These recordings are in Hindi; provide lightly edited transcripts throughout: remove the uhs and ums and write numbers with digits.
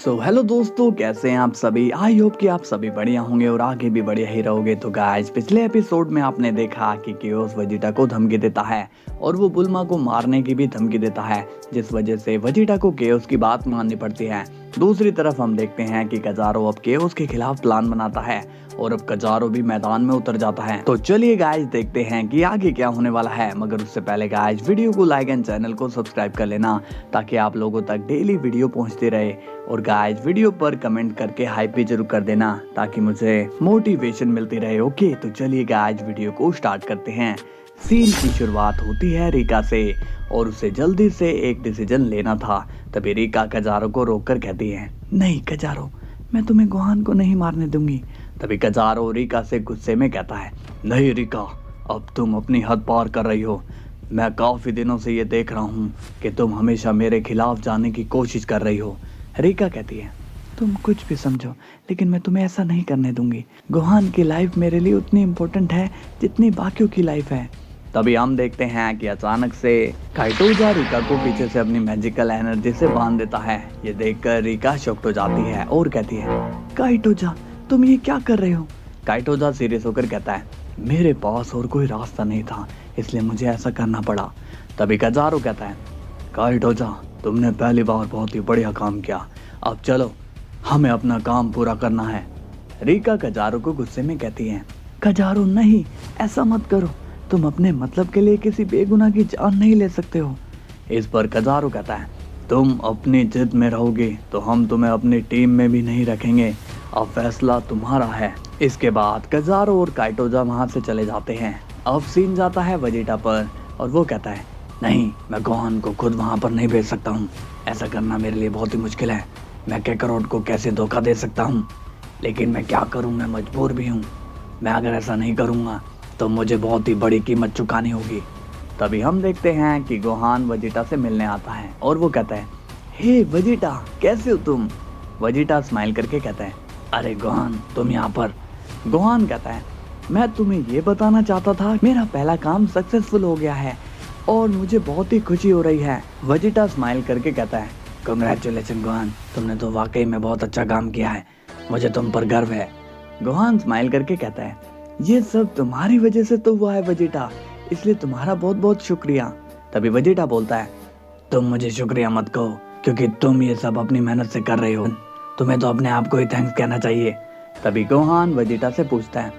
सो हेलो दोस्तों, कैसे हैं आप सभी। आई होप कि आप सभी बढ़िया होंगे और आगे भी बढ़िया ही रहोगे। तो गाइस, पिछले एपिसोड में आपने देखा कि केओस वेजिटा को धमकी देता है और वो बुल्मा को मारने की भी धमकी देता है, जिस वजह से वेजिटा को केओस की बात माननी पड़ती है। दूसरी तरफ हम देखते हैं कि कजारो अब केओस के खिलाफ प्लान बनाता है और अब कजारो भी मैदान में उतर जाता है। तो चलिए गाइस, देखते हैं कि आगे क्या होने वाला है। मगर उससे पहले गाइस, वीडियो को लाइक एंड चैनल को सब्सक्राइब कर लेना ताकि आप लोगों तक डेली वीडियो पहुंचती रहे। और गाइस, वीडियो पर कमेंट करके हाइप भी जरूर कर देना ताकि मुझे मोटिवेशन मिलती रहे। ओके, तो चलिए गाइस, वीडियो को स्टार्ट करते हैं। सीन की शुरुआत होती है रिका से और उसे जल्दी से एक डिसीजन लेना था। तभी रिका कजारो को रोककर कहती है, नहीं कजारो, मैं तुम्हें गोहान को नहीं मारने दूंगी। तभी कजारो रिका से गुस्से में कहता है, नहीं रिका, अब तुम अपनी हद पार कर रही हो। मैं काफी दिनों से ये देख रहा हूँ कि तुम हमेशा मेरे खिलाफ जाने की कोशिश कर रही हो। रिका कहती है, तुम कुछ भी समझो, लेकिन मैं तुम्हें ऐसा नहीं करने दूंगी। गोहान की लाइफ मेरे लिए उतनी इम्पोर्टेंट है जितनी बाकियों की लाइफ है। तभी हम देखते हैं कि अचानक से काइटोजा रिका को पीछे से अपनी मैजिकल एनर्जी से बांध देता है। ये देखकर रिका शॉक्ड हो जाती है और कहती है, काइटोजा, तुम ये क्या कर रहे हो। काइटोजा सीरियस होकर कहता है, मेरे पास और कोई रास्ता नहीं था, इसलिए मुझे ऐसा करना पड़ा। तभी कजारो कहता है, काइटोजा, तुमने पहली बार बहुत ही बढ़िया काम किया। अब चलो, हमें अपना काम पूरा करना है। रिका कजारो को गुस्से में कहती है, कजारो नहीं, ऐसा मत करो। तुम अपने मतलब के लिए किसी बेगुनाह की जान नहीं ले सकते हो। इस पर कजारो कहता है, तुम अपनी जिद में रहोगे तो हम तुम्हें अपनी टीम में भी नहीं रखेंगे। अब फैसला तुम्हारा है। इसके बाद कजारो और काइटोजा वहां से चले जाते हैं। अब सीन जाता है वेजिटा पर और वो कहता है, नहीं, मैं गोहान को खुद वहां पर नहीं भेज सकता हूँ। ऐसा करना मेरे लिए बहुत ही मुश्किल है। मैं कैकारोट को कैसे धोखा दे सकता हूँ, लेकिन मैं क्या करूँ, मैं मजबूर भी हूँ। मैं अगर ऐसा नहीं करूँगा तो मुझे बहुत ही बड़ी कीमत चुकानी होगी। तभी हम देखते हैं कि गोहान वेजिटा से मिलने आता है और वो कहता है, हे वेजिटा, कैसे हो तुम। वेजिटा स्माइल करके कहता है, अरे गोहान, तुम यहाँ पर। गोहान कहता है, मैं तुम्हें ये बताना चाहता था, मेरा पहला काम सक्सेसफुल हो गया है और मुझे बहुत ही खुशी हो रही है। वेजिटा स्माइल करके कहता है, कांग्रेचुलेशन गोहान, तुमने तो वाकई में बहुत अच्छा काम किया है, मुझे तुम पर गर्व है। गोहान स्माइल करके कहता है, ये सब तुम्हारी वजह से तो हुआ है वेजिटा, इसलिए तुम्हारा बहुत बहुत शुक्रिया। तभी वेजिटा बोलता है, तुम मुझे शुक्रिया मत कहो, क्योंकि तुम ये सब अपनी मेहनत से कर रहे हो। तुम्हें तो अपने आप को ही थैंक्स कहना चाहिए। तभी गोहान वेजिटा से पूछता है,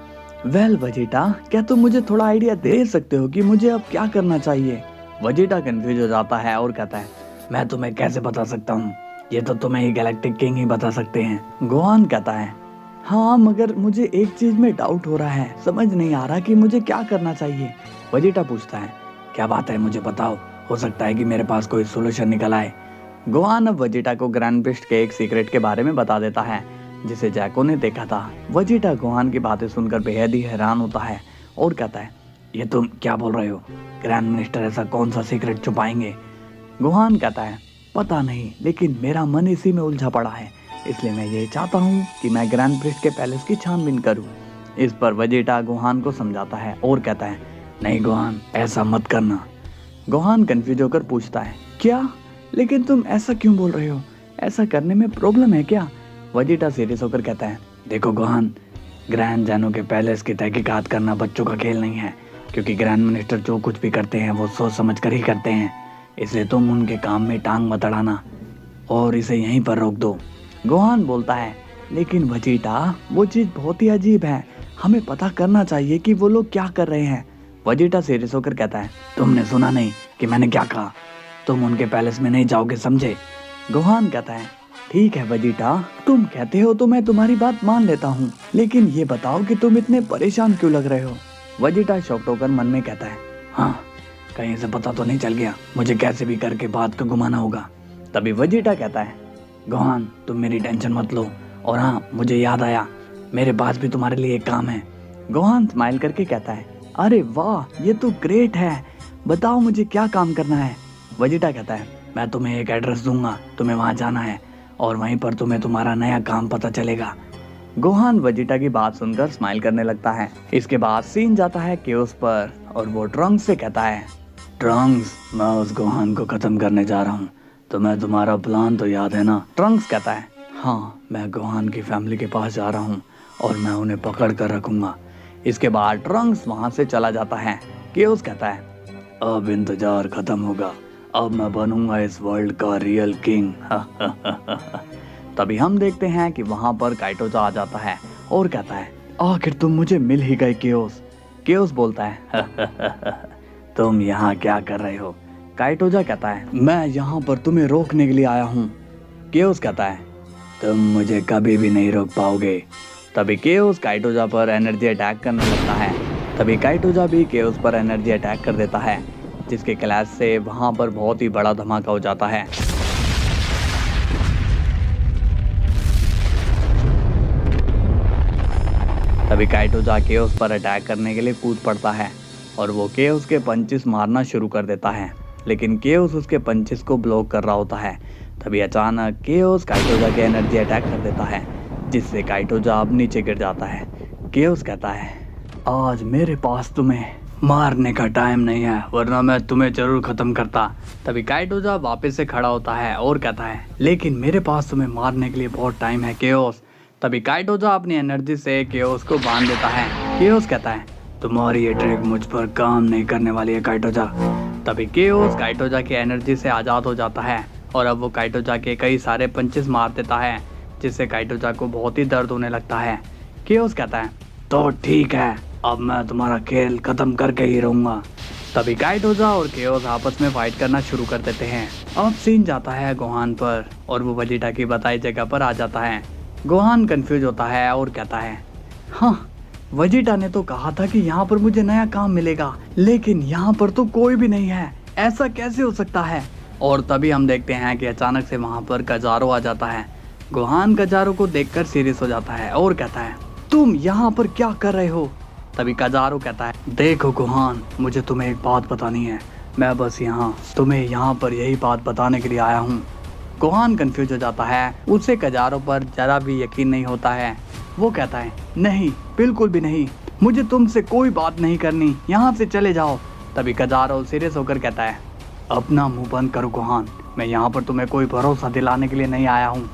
वेल वेजिटा, क्या तुम मुझे थोड़ा आइडिया दे सकते हो कि मुझे अब क्या करना चाहिए। वेजिटा कंफ्यूज हो जाता है और कहता है, मैं तुम्हें कैसे बता सकता हूँ, ये तो तुम्हें ही गैलेक्टिक किंग ही बता सकते हैं। गोहान कहता है, हाँ, मगर मुझे एक चीज में डाउट हो रहा है, समझ नहीं आ रहा कि मुझे क्या करना चाहिए। वेजिटा पूछता है, क्या बात है, मुझे बताओ, हो सकता है कि मेरे पास कोई सोल्यूशन निकल आए। गोहान अब वेजिटा को ग्रैंड बिस्ट के एक सीक्रेट के बारे में बता देता है जिसे जैको ने देखा था। वेजिटा गोहान की बातें सुनकर बेहद ही हैरान होता है और कहता है, ये तुम क्या बोल रहे हो, ग्रैंड मिनिस्टर ऐसा कौन सा सीक्रेट छुपाएंगे। गोहान कहता है, पता नहीं, लेकिन मेरा मन इसी में उलझा पड़ा है, इसलिए मैं ये चाहता हूँ कि मैं ग्रैंड प्रिस्ट के पैलेस की छानबीन करूँ। इस पर वेजिटा गोहान को समझाता है और कहता है, नहीं गोहान, ऐसा मत करना। गोहान कंफ्यूज होकर पूछता है, क्या, लेकिन तुम ऐसा क्यों बोल रहे हो, ऐसा करने में प्रॉब्लम है क्या। वेजिटा सीरियस होकर कहता है, देखो गोहान, ग्रैंड जैनो के पैलेस की तहकीकात करना बच्चों का खेल नहीं है, क्योंकि ग्रैंड मिनिस्टर जो कुछ भी करते हैं वो सोच समझ कर ही करते हैं, इसलिए तुम उनके काम में टांग मत अड़ाना और इसे यहीं पर रोक दो। गोहान बोलता है, लेकिन वेजिटा, वो चीज बहुत ही अजीब है, हमें पता करना चाहिए कि वो लोग क्या कर रहे हैं। वेजिटा सीरियस होकर कहता है, तुमने सुना नहीं कि मैंने क्या कहा, तुम उनके पैलेस में नहीं जाओगे, समझे। गोहान कहता है, ठीक है वेजिटा, तुम कहते हो तो मैं तुम्हारी बात मान लेता हूँ, लेकिन ये बताओ कि तुम इतने परेशान क्यों लग रहे हो। वेजिटा शॉक्ड होकर मन में कहता है, हाँ, कहीं से पता तो नहीं चल गया, मुझे कैसे भी करके बात को घुमाना होगा। तभी वेजिटा कहता है, गोहान, तुम मेरी टेंशन मत लो, और हाँ, मुझे याद आया, मेरे पास भी तुम्हारे लिए एक काम है। गोहान स्माइल करके कहता है, अरे वाह, ये तो ग्रेट है, बताओ मुझे क्या काम करना है। वेजिटा कहता है, मैं तुम्हें एक एड्रेस दूंगा, तुम्हें वहां जाना है और वहीं पर तुम्हें तुम्हारा नया काम पता चलेगा। गोहान वेजिटा की बात सुनकर स्माइल करने लगता है। इसके बाद सीन जाता है केओस पर और वो ट्रंक्स से कहता है, ट्रंक्स, मैं उस गोहान को खत्म करने जा रहा हूँ, तुम्हें तुम्हारा प्लान तो याद है ना। ट्रंक्स कहता है, हाँ, मैं गोहान की फैमिली के पास जा रहा हूँ और मैं उन्हें पकड़ कर रखूंगा। इसके बाद ट्रंक्स वहाँ से चला जाता है। केओस कहता है, अब इंतजार खत्म होगा, अब मैं बनूंगा इस वर्ल्ड का रियल किंग। तभी हम देखते हैं कि वहाँ पर काइटोजा आ जाता है और कहता है, आखिर तुम मुझे मिल ही गए केओस। केओस बोलता है, तुम यहाँ क्या कर रहे हो? काइटोजा कहता है, मैं यहाँ पर तुम्हें रोकने के लिए आया हूँ। केओस कहता है, तुम मुझे कभी भी नहीं रोक पाओगे। तभी केओस काइटोजा पर एनर्जी अटैक करने लगता है। तभी काइटोजा भी केओस पर एनर्जी अटैक कर देता है, जिसके क्लैश से वहाँ पर बहुत ही बड़ा धमाका हो जाता है। तभी काइटोजा केओस पर अटैक करने के लिए कूद पड़ता है और वो केओस के पंचेस मारना शुरू कर देता है, लेकिन केओस उसके पंचेस को ब्लॉक कर रहा होता है। तभी अचानक केओस काइटोजा के एनर्जी अटैक कर देता है, जिससे काइटोजा अब नीचे गिर जाता है। केओस कहता है, आज मेरे पास तुम्हें मारने का टाइम नहीं है, वरना मैं तुम्हें जरूर खत्म करता। तभी काइटोजा वापस से खड़ा होता है और कहता है, लेकिन मेरे पास तुम्हें मारने के लिए बहुत टाइम है केओस। तभी काइटोजा अपनी एनर्जी से केओस को बांध देता है। केओस कहता है, तुम्हारी ये ट्रिक मुझ पर काम नहीं करने वाली है काइटोजा। तभी केओस काइटोजा की एनर्जी से आज़ाद हो जाता है और अब वो काइटोजा के कई सारे पंचेस मार देता है, जिससे काइटोजा को बहुत ही दर्द होने लगता है। केओस कहता है, तो ठीक है, अब मैं तुम्हारा खेल खत्म करके ही रहूँगा। तभी काइटोजा और केओस आपस में फाइट करना शुरू कर देते हैं। अब सीन जाता है गोहान पर और वो वेजिटा की बताई जगह पर आ जाता है। गोहान कंफ्यूज होता है और कहता है, हाँ, वेजिटा ने तो कहा था कि यहाँ पर मुझे नया काम मिलेगा, लेकिन यहाँ पर तो कोई भी नहीं है, ऐसा कैसे हो सकता है? और तभी हम देखते हैं कि अचानक से वहाँ पर कजारो आ जाता है। गोहान कजारो को देखकर सीरियस हो जाता है और कहता है, तुम यहाँ पर क्या कर रहे हो? तभी कजारो कहता है, देखो गोहान, मुझे तुम्हें एक बात बतानी है, मैं बस तुम्हें यहाँ पर यही बात बताने के लिए आया हूँ। गोहान कंफ्यूज हो जाता है, उसे कजारो पर जरा भी यकीन नहीं होता है। वो कहता है, नहीं, बिल्कुल भी नहीं, मुझे तुमसे कोई बात नहीं करनी, यहाँ से चले जाओ। तभी कजारो सीरियस होकर कहता है, अपना मुंह बंद करो गोहान, मैं यहाँ पर तुम्हें कोई भरोसा दिलाने के लिए नहीं आया हूँ,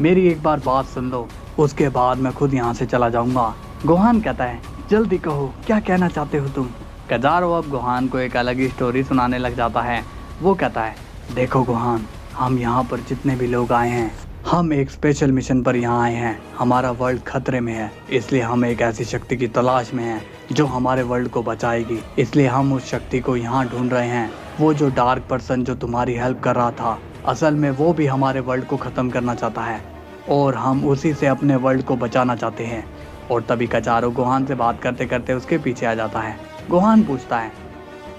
मेरी एक बार बात सुन लो, उसके बाद मैं खुद यहाँ से चला जाऊँगा। गोहान कहता है, जल्दी कहो, क्या कहना चाहते हो तुम? कजारो अब गोहान को एक अलग ही स्टोरी सुनाने लग जाता है। वो कहता है, देखो गोहान, हम यहाँ पर जितने भी लोग आए हैं, हम एक स्पेशल मिशन पर यहाँ आए हैं। हमारा वर्ल्ड खतरे में है, इसलिए हम एक ऐसी शक्ति की तलाश में हैं जो हमारे वर्ल्ड को बचाएगी, इसलिए हम उस शक्ति को यहाँ ढूंढ रहे हैं। वो जो डार्क पर्सन जो तुम्हारी हेल्प कर रहा था, असल में वो भी हमारे वर्ल्ड को ख़त्म करना चाहता है और हम उसी से अपने वर्ल्ड को बचाना चाहते हैं। और तभी कजारो गोहान से बात करते करते उसके पीछे आ जाता है। गोहान पूछता है,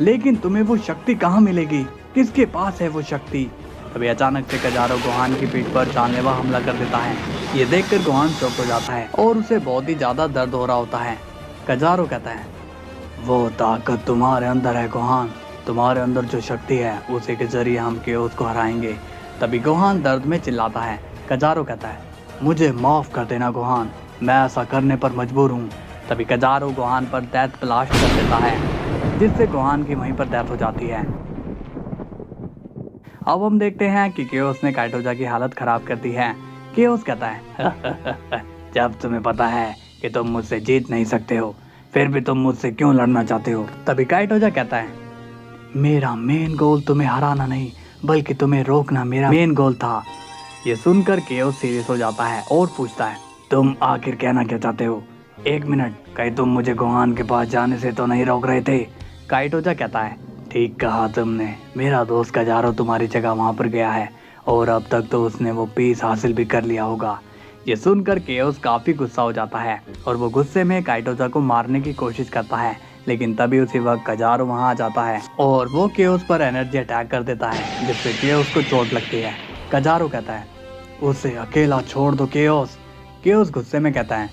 लेकिन तुम्हें वो शक्ति कहाँ मिलेगी, किसके पास है वो शक्ति? तभी अचानक से कजारो गोहान की पीठ पर जानलेवा हमला कर देता है। ये देखकर गोहान शॉक हो जाता है और उसे बहुत ही ज्यादा दर्द हो रहा होता है। कजारो कहता है, वो ताकत तुम्हारे अंदर है गोहान, तुम्हारे अंदर जो शक्ति है उसी के जरिए हम केओस को हराएंगे। तभी गोहान दर्द में चिल्लाता है। कजारो कहता है, मुझे माफ कर देना गोहान, मैं ऐसा करने पर मजबूर हूँ। तभी कजारो गोहान पर डेथ ब्लास्ट कर देता है, जिससे गोहान की वहीं पर डेथ हो जाती है। अब हम देखते हैं कि केओस ने काइटोजा की हालत खराब कर दी है। केओस कहता है, जब तुम्हें पता है कि तुम मुझसे जीत नहीं सकते हो, फिर भी तुम मुझसे क्यों लड़ना चाहते हो? तभी काइटोजा कहता है, मेरा मेन गोल तुम्हें हराना नहीं, बल्कि तुम्हें रोकना मेरा मेन गोल था। ये सुनकर केओस सीरियस हो जाता है और पूछता है, तुम आखिर कहना क्या चाहते हो? एक मिनट, कहीं तुम मुझे गोहान के पास जाने से तो नहीं रोक रहे थे? काइटोजा कहता है, ठीक कहा तुमने, मेरा दोस्त कजारो तुम्हारी जगह वहाँ पर गया है और अब तक तो उसने वो पीस हासिल भी कर लिया होगा। ये सुनकर केओस काफ़ी गुस्सा हो जाता है और वो गुस्से में काइटोजा को मारने की कोशिश करता है, लेकिन तभी उसी वक्त कजारो वहाँ आ जाता है और वो केओस पर एनर्जी अटैक कर देता है, जिससे केओस को चोट लगती है। कजारो कहता है, उसे अकेला छोड़ दो केओस। केओस गुस्से में कहता है,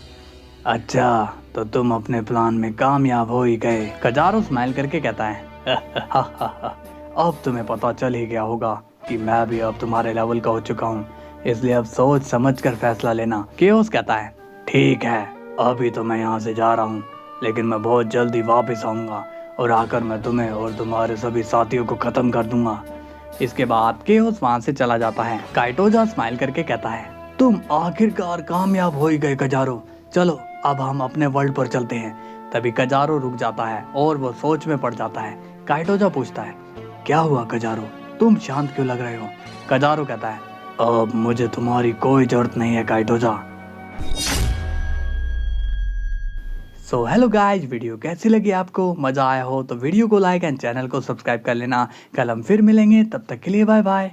अच्छा, तो तुम अपने प्लान में कामयाब हो ही गए। कजारो स्माइल करके कहता है, अब तुम्हें पता चल ही गया होगा कि मैं भी अब तुम्हारे लेवल का हो चुका हूँ, इसलिए अब सोच समझ कर फैसला लेना। केओस कहता है, ठीक है, अभी तो मैं यहाँ से जा रहा हूँ, लेकिन मैं बहुत जल्दी वापस आऊँगा और आकर मैं तुम्हें और तुम्हारे सभी साथियों को ख़त्म कर दूंगा। इसके बाद केओस वहाँ से चला जाता है। काइटोजा स्माइल करके कहता है, तुम आखिरकार कामयाब हो ही गए कजारो। चलो अब हम अपने वर्ल्ड पर चलते हैं। तभी कजारो रुक जाता है और वो सोच में पड़ जाता है। काइटोजा पूछता है, क्या हुआ कजारो, तुम शांत क्यों लग रहे हो? कजारो कहता है, अब मुझे तुम्हारी कोई जरूरत नहीं है काइटोजा। सो हेलो गाइज, वीडियो कैसी लगी आपको? मजा आया हो तो वीडियो को लाइक एंड चैनल को सब्सक्राइब कर लेना। कल हम फिर मिलेंगे, तब तक के लिए बाय बाय।